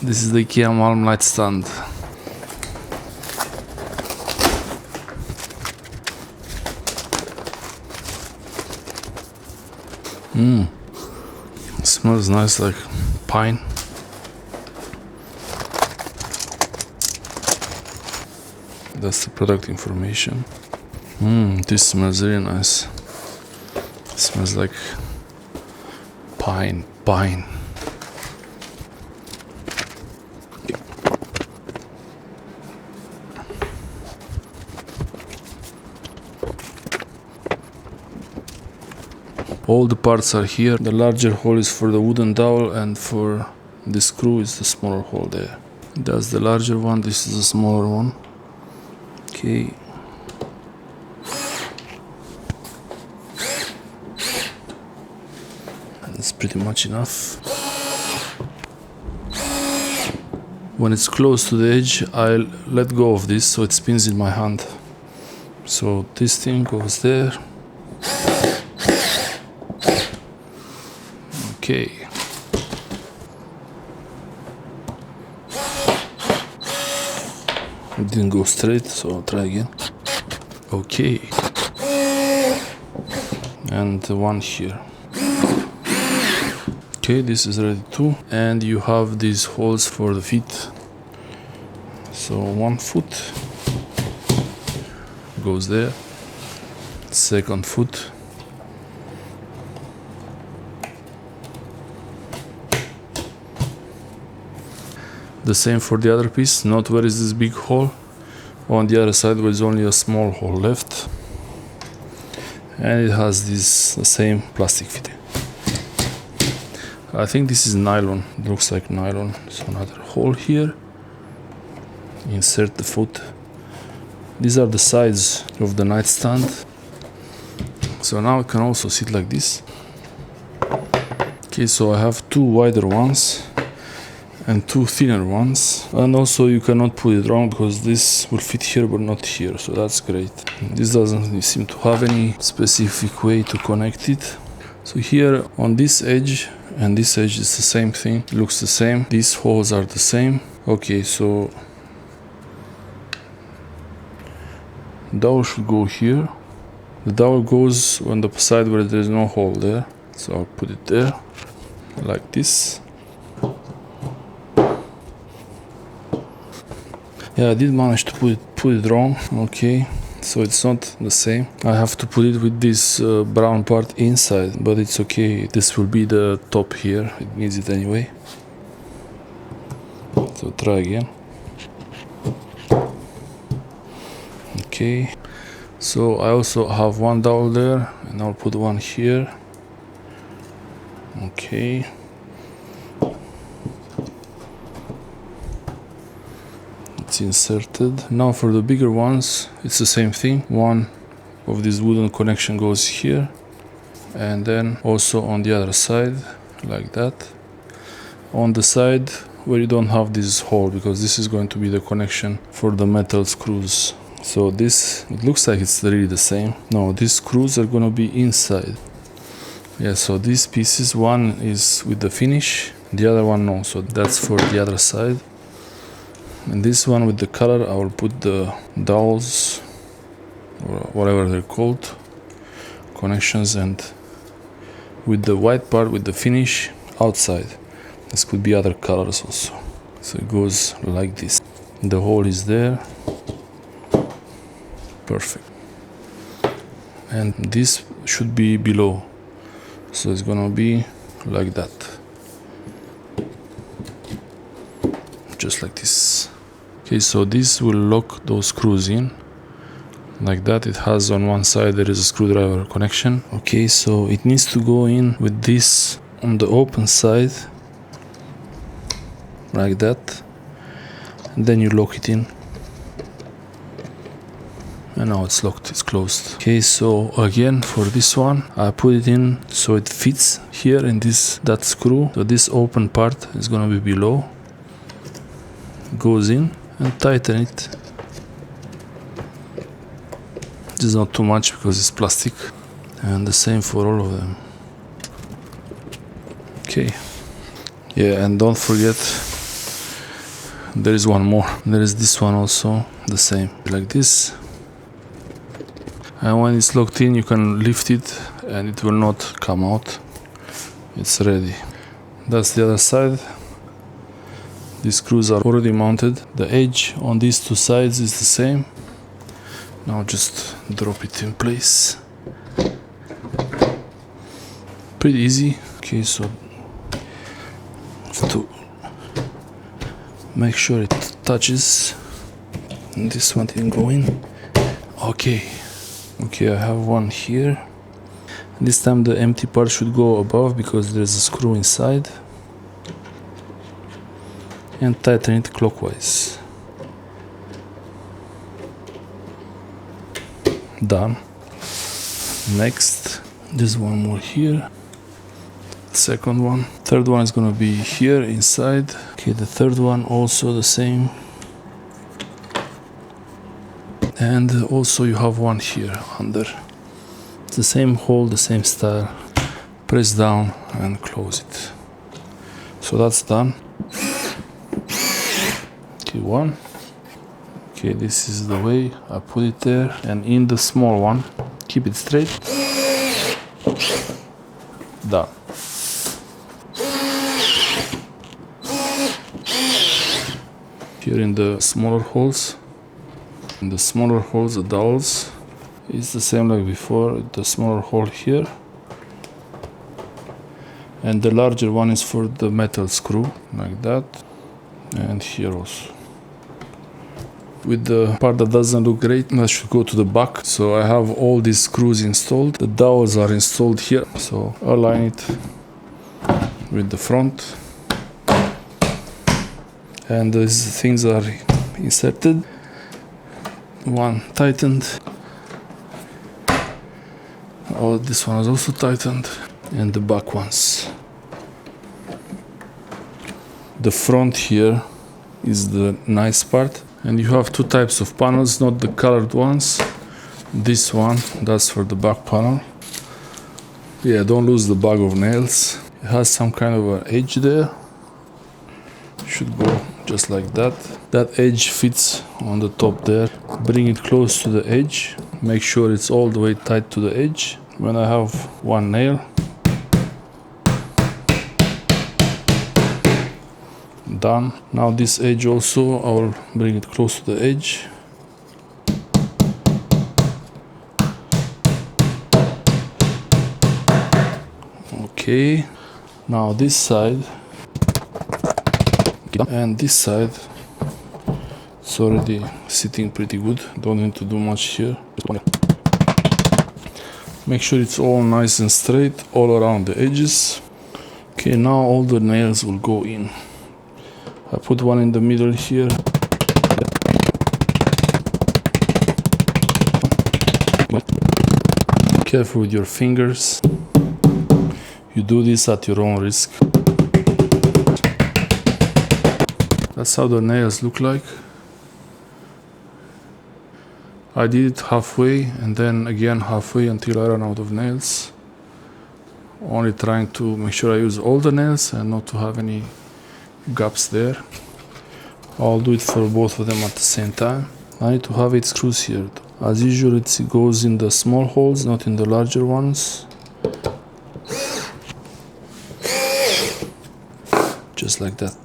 This is the IKEA Malm NightStand. It smells nice, like pine. That's the product information. This smells really nice. It smells like pine. All the parts are here. The larger hole is for the wooden dowel, and for the screw is the smaller hole there. That's the larger one, this is the smaller one. Okay. That's pretty much enough. When it's close to the edge, I'll let go of this so it spins in my hand. So this thing goes there. Okay. It didn't go straight, so I'll try again. Okay. And one here. Okay, this is ready too. And you have these holes for the feet. So one foot goes there. Second foot. The same for the other piece. Note where is this big hole. On the other side there is only a small hole left. And it has this the same plastic fitting. I think this is nylon. It looks like nylon. So another hole here. Insert the foot. These are the sides of the nightstand. So now it can also sit like this. Okay, so I have two wider ones and two thinner ones, and also you cannot put it wrong because this will fit here but not here, so that's great. This doesn't seem to have any specific way to connect it. So here on this edge and this edge is the same thing, it looks the same, these holes are the same. Okay, so dowel should go here. The dowel goes on the side where there is no hole there, so I'll put it there like this. Yeah, I did manage to put it wrong. Okay, so it's not the same. I have to put it with this brown part inside, but it's okay. This will be the top here. It needs it anyway. So try again. Okay. So I also have one dowel there, and I'll put one here. Okay. It's inserted. Now for the bigger ones, it's the same thing. One of these wooden connection goes here, and then also on the other side, like that. On the side where you don't have this hole, because this is going to be the connection for the metal screws. So this, it looks like it's really the same. No, these screws are gonna be inside. Yeah, so these pieces, one is with the finish, the other one no, so that's for the other side. And this one with the color, I will put the dowels, or whatever they're called, connections, and with the white part, with the finish, outside. This could be other colors also. So it goes like this. The hole is there. Perfect. And this should be below. So it's gonna be like that. Just like this. Okay, so this will lock those screws in like that. It has on one side there is a screwdriver connection. Okay, so it needs to go in with this on the open side like that, and then you lock it in, and now it's locked, it's closed. Okay, so again for this one I put it in so it fits here in that screw. So this open part is gonna be below, goes in, and tighten it. This is not too much because it's plastic, and the same for all of them. Okay, yeah, and don't forget there is one more. There is this one also, the same, like this. And when it's locked in, you can lift it and it will not come out. It's ready. That's the other side. These screws are already mounted. The edge on these two sides is the same. Now just drop it in place. Pretty easy. Okay, so to make sure it touches. And this one didn't go in. Okay, I have one here. This time the empty part should go above because there's a screw inside. And tighten it clockwise. Done. Next, there's one more here. Second one. Third one is gonna be here inside. Okay, the third one also the same. And also you have one here under. It's the same hole, the same style. Press down and close it. So that's done. Okay, one. Okay, this is the way I put it there. And in the small one, keep it straight. Done. Here in the smaller holes, the dowels is the same like before. The smaller hole here, and the larger one is for the metal screw, like that, and here also. With the part that doesn't look great, that should go to the back. So I have all these screws installed. The dowels are installed here. So align it with the front. And these things are inserted. One tightened. Oh, this one is also tightened. And the back ones. The front here is the nice part. And you have two types of panels, not the colored ones. This one, that's for the back panel. Yeah, don't lose the bag of nails. It has some kind of an edge there. Should go just like that. That edge fits on the top there. Bring it close to the edge. Make sure it's all the way tight to the edge. When I have one nail, done. Now this edge also, I'll bring it close to the edge. Okay, now this side and this side, it's already sitting pretty good. Don't need to do much here. Make sure it's all nice and straight all around the edges. Okay, now all the nails will go in. I put one in the middle here. Careful with your fingers. You do this at your own risk. That's how the nails look like. I did it halfway and then again halfway until I ran out of nails. Only trying to make sure I use all the nails and not to have any gaps there. I'll do it for both of them at the same time. I need to have 8 screws here. As usual, it goes in the small holes, not in the larger ones. Just like that.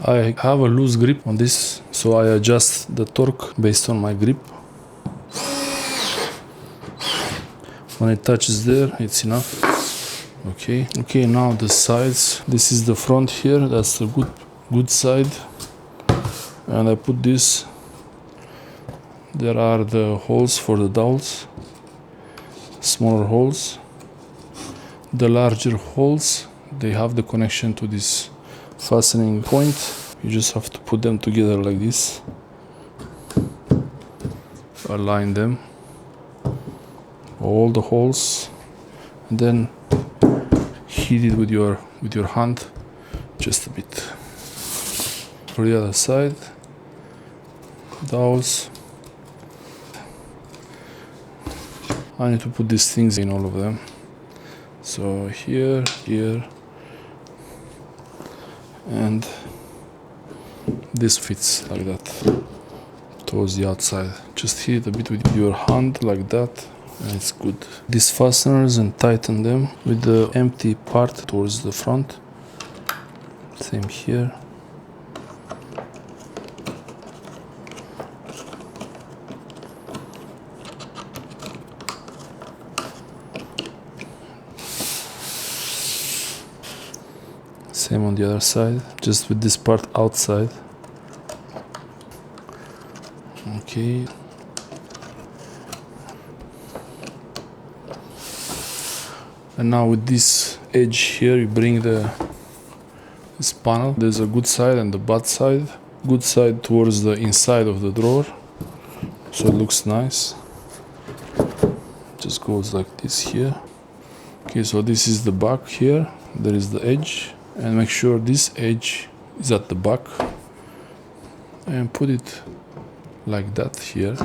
I have a loose grip on this, so I adjust the torque based on my grip. When it touches there, it's enough. Okay, now the sides. This is the front here, that's the good side. And I put this. There are the holes for the dowels. Smaller holes. The larger holes, they have the connection to this fastening point. You just have to put them together like this. Align them. All the holes. And then heat it with your hand just a bit. For the other side, dowels. I need to put these things in all of them. So here, and this fits like that towards the outside. Just hit it a bit with your hand like that and it's good. These fasteners, and tighten them with the empty part towards the front. Same here. Same on the other side, just with this part outside. Okay. And now with this edge here, you bring this panel. There's a good side and the bad side. Good side towards the inside of the drawer, so it looks nice. Just goes like this here. Okay, so this is the back here. There is the edge. And make sure this edge is at the back and put it like that here.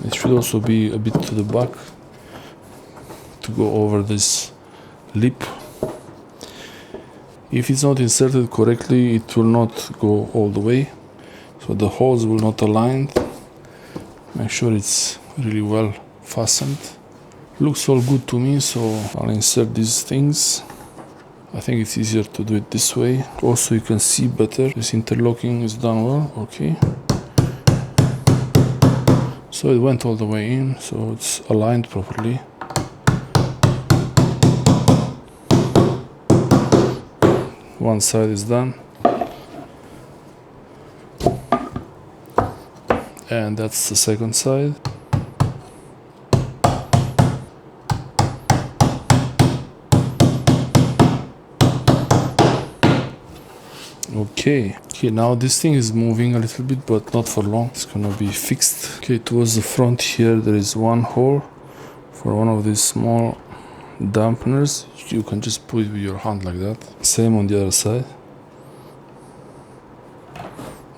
It should also be a bit to the back to go over this lip. If it's not inserted correctly, it will not go all the way, so the holes will not align. Make sure it's really well fastened. Looks all good to me, so I'll insert these things. I think it's easier to do it this way. Also, you can see better. This interlocking is done well. Okay. So it went all the way in, so it's aligned properly. One side is done. And that's the second side. Okay, now this thing is moving a little bit, but not for long. It's gonna be fixed. Okay, towards the front here, there is one hole for one of these small dampeners. You can just put it with your hand like that. Same on the other side.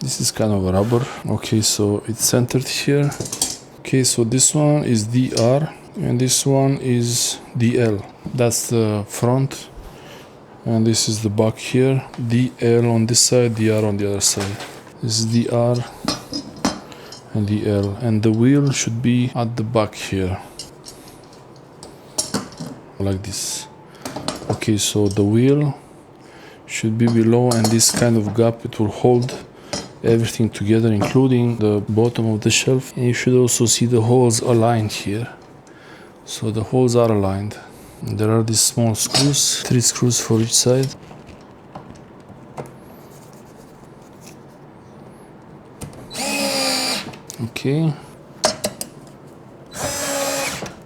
This is kind of a rubber. Okay, so it's centered here. Okay, so this one is DR and this one is DL. That's the front. And this is the back here. DL on this side, DR on the other side. This is DR and DL. And the wheel should be at the back here. Like this. Okay, so the wheel should be below, and this kind of gap, it will hold everything together, including the bottom of the shelf. And you should also see the holes aligned here. So the holes are aligned. There are these small screws, 3 screws for each side. Okay.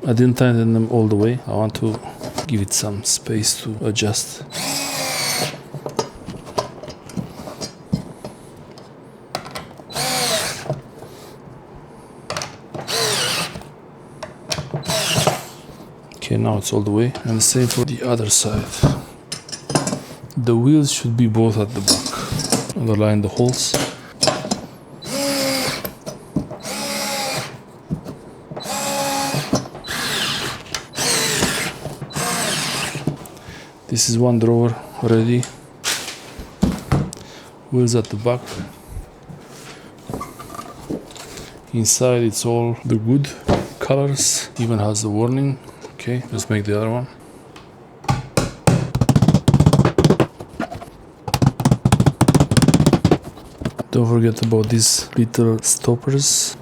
I didn't tighten them all the way. I want to give it some space to adjust. Okay, now it's all the way, and the same for the other side. The wheels should be both at the back. Underline the holes. This is one drawer already. Wheels at the back. Inside it's all the good colors, even has the warning. Okay, let's make the other one. Don't forget about these little stoppers.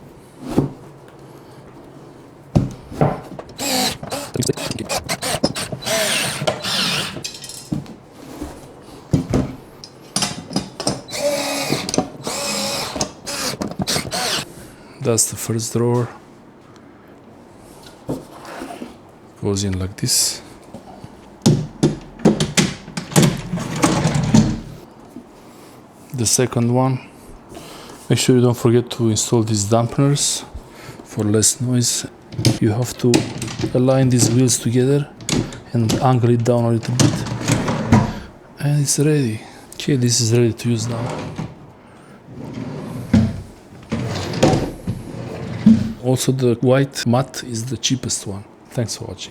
That's the first drawer. Goes in like this. The second one. Make sure you don't forget to install these dampeners for less noise. You have to align these wheels together and angle it down a little bit. And it's ready. Okay, this is ready to use now. Also, the white mat is the cheapest one. Thanks for watching.